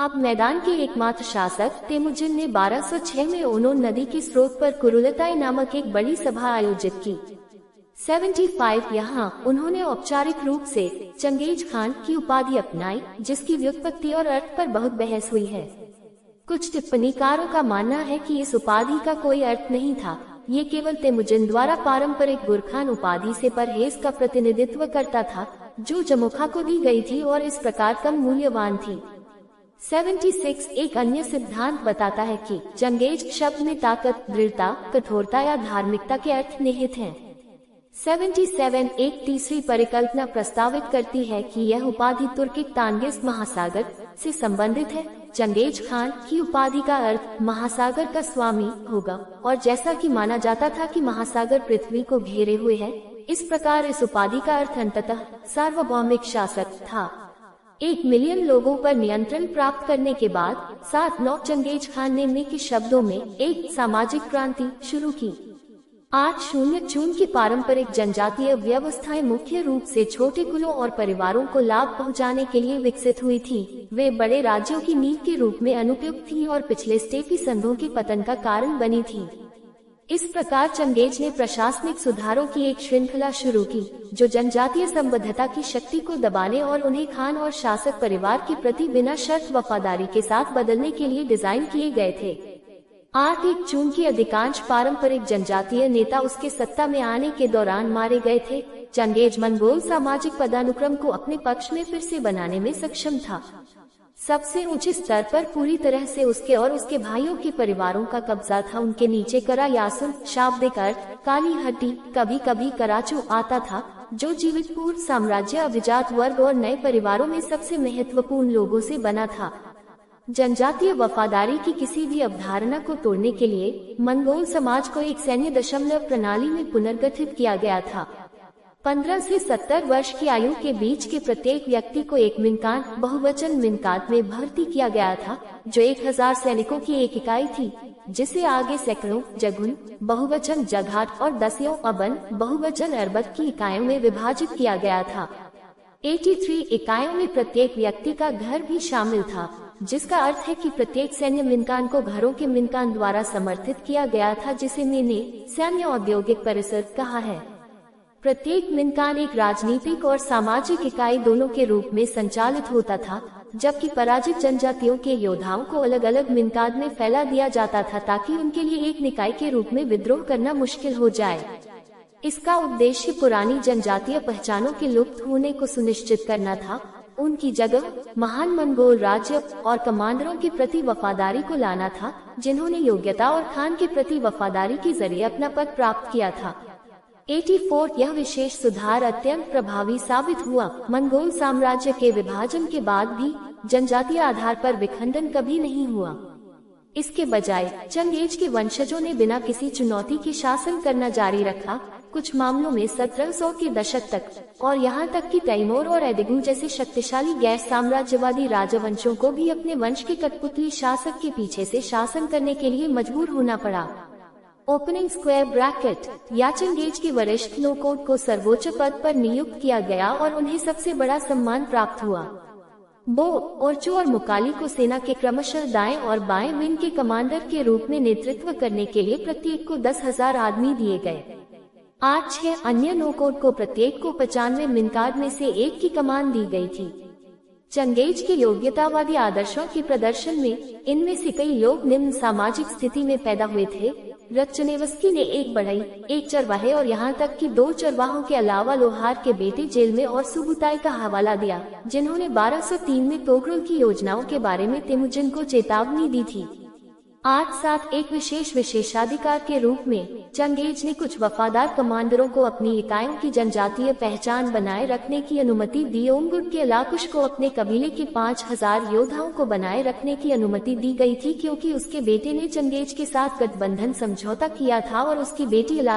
अब मैदान के एकमात्र शासक तेमुजिन ने 1206 में ओनोन नदी के स्रोत पर कुरुलताई नामक एक बड़ी सभा आयोजित की। 75 यहाँ उन्होंने औपचारिक रूप से चंगेज खान की उपाधि अपनाई, जिसकी व्युत्पत्ति और अर्थ पर बहुत बहस हुई है। कुछ टिप्पणीकारों का मानना है कि इस उपाधि का कोई अर्थ नहीं था, ये केवल तेमुजिन द्वारा पारंपरिक गुरखान उपाधि से परहेज का प्रतिनिधित्व करता था, जो जमुखा को दी गई थी और इस प्रकार कम मूल्यवान थी। 76 एक अन्य सिद्धांत बताता है कि चंगेज शब्द में ताकत, दृढ़ता, कठोरता या धार्मिकता के अर्थ निहित हैं। 77 एक तीसरी परिकल्पना प्रस्तावित करती है कि यह उपाधि तुर्किक तांगिस महासागर से संबंधित है। चंगेज खान की उपाधि का अर्थ महासागर का स्वामी होगा, और जैसा कि माना जाता था कि महासागर पृथ्वी को घेरे हुए है, इस प्रकार इस उपाधि का अर्थ अंततः सार्वभौमिक शासक था। 1 मिलियन लोगों पर नियंत्रण प्राप्त करने के बाद 7 चंगेज खान ने के शब्दों में एक सामाजिक क्रांति शुरू की। 800 की पारंपरिक जनजातीय व्यवस्थाएं मुख्य रूप से छोटे कुलों और परिवारों को लाभ पहुंचाने के लिए विकसित हुई थी। वे बड़े राज्यों की नींव के रूप में अनुपयुक्त थी और पिछले स्टेपी संघों के पतन का कारण बनी थी। इस प्रकार चंगेज ने प्रशासनिक सुधारों की एक श्रृंखला शुरू की, जो जनजातीय संबद्धता की शक्ति को दबाने और उन्हें खान और शासक परिवार के प्रति बिना शर्त वफादारी के साथ बदलने के लिए डिजाइन किए गए थे। 8 की अधिकांश पारंपरिक जनजातीय नेता उसके सत्ता में आने के दौरान मारे गए थे। चंगेज मंगोल सामाजिक पदानुक्रम को अपने पक्ष में फिर से बनाने में सक्षम था। सबसे ऊंचे स्तर पर पूरी तरह से उसके और उसके भाइयों के परिवारों का कब्जा था। उनके नीचे करा यासुन, शाब्दिक अर्थ काली हड्डी, कभी कभी कराचू आता था, जो जीवित पूर्व साम्राज्य अभिजात वर्ग और नए परिवारों में सबसे महत्वपूर्ण लोगों से बना था। जनजातीय वफादारी की किसी भी अवधारणा को तोड़ने के लिए मंगोल समाज को एक सैन्य दशमलव प्रणाली में पुनर्गठित किया गया था। 15 से 70 वर्ष की आयु के बीच के प्रत्येक व्यक्ति को एक मिनकान बहुवचन मिनकात में भर्ती किया गया था, जो 1000 सैनिकों की एक इकाई थी, जिसे आगे सैकड़ों जगुन बहुवचन जघाट और दसियों अबन बहुवचन अरबत की इकाइयों में विभाजित किया गया था। 83 इकाइयों में प्रत्येक व्यक्ति का घर भी शामिल था, जिसका अर्थ है कि प्रत्येक सैन्य मिनकान को घरों के मिनकान द्वारा समर्थित किया गया था, जिसे मैंने सैन्य औद्योगिक परिसर कहा है। प्रत्येक मिनकान एक राजनीतिक और सामाजिक इकाई दोनों के रूप में संचालित होता था, जबकि पराजित जनजातियों के योद्धाओं को अलग अलग मिनकान में फैला दिया जाता था ताकि उनके लिए एक निकाय के रूप में विद्रोह करना मुश्किल हो जाए। इसका उद्देश्य पुरानी जनजातीय पहचानों के लुप्त होने को सुनिश्चित करना था, उनकी जगह महान मंगोल राज्य और कमांडरों के प्रति वफादारी को लाना था, जिन्होंने योग्यता और खान के प्रति वफादारी के जरिए अपना पद प्राप्त किया था। 84 यह विशेष सुधार अत्यंत प्रभावी साबित हुआ। मंगोल साम्राज्य के विभाजन के बाद भी जनजातीय आधार पर विखंडन कभी नहीं हुआ। इसके बजाय चंगेज के वंशजों ने बिना किसी चुनौती के शासन करना जारी रखा, कुछ मामलों में 1700 के दशक तक, और यहाँ तक कि तैमूर और एडिगू जैसे शक्तिशाली गैर साम्राज्यवादी राजवंशों को भी अपने वंश के कठपुतली शासक के पीछे से शासन करने के लिए मजबूर होना पड़ा। ओपनिंग स्क्वायर ब्रैकेट या चंगेज के वरिष्ठ लोकोट को सर्वोच्च पद पर नियुक्त किया गया और उन्हें सबसे बड़ा सम्मान प्राप्त हुआ। बो, ओरचू और मुकाली को सेना के क्रमशः दाएं और बाएं विंग के कमांडर के रूप में नेतृत्व करने के लिए प्रत्येक को 10,000 आदमी दिए गए। 8 अन्य नोकोट को प्रत्येक को 95 मिनकाद में से एक की कमान दी गई थी। चंगेज के योग्यतावादी आदर्शों के प्रदर्शन में इनमें से कई लोग निम्न सामाजिक स्थिति में पैदा हुए थे। रचनेवस्की ने एक बढ़ई, एक चरवाहे और यहाँ तक कि 2 चरवाहों के अलावा लोहार के बेटे जेल में और सुबुताई का हवाला दिया, जिन्होंने 1203 में तोगरुल की योजनाओं के बारे में तेमुजिन को चेतावनी दी थी। 8 एक विशेष विशेषाधिकार के रूप में चंगेज ने कुछ वफादार कमांडरों को अपनी इकाइयों की जनजातीय पहचान बनाए रखने की अनुमति दी। ओमगुट के अलाकुश को अपने कबीले के 5000 योद्धाओं को बनाए रखने की अनुमति दी गई थी, क्योंकि उसके बेटे ने चंगेज के साथ गठबंधन समझौता किया था और उसकी बेटी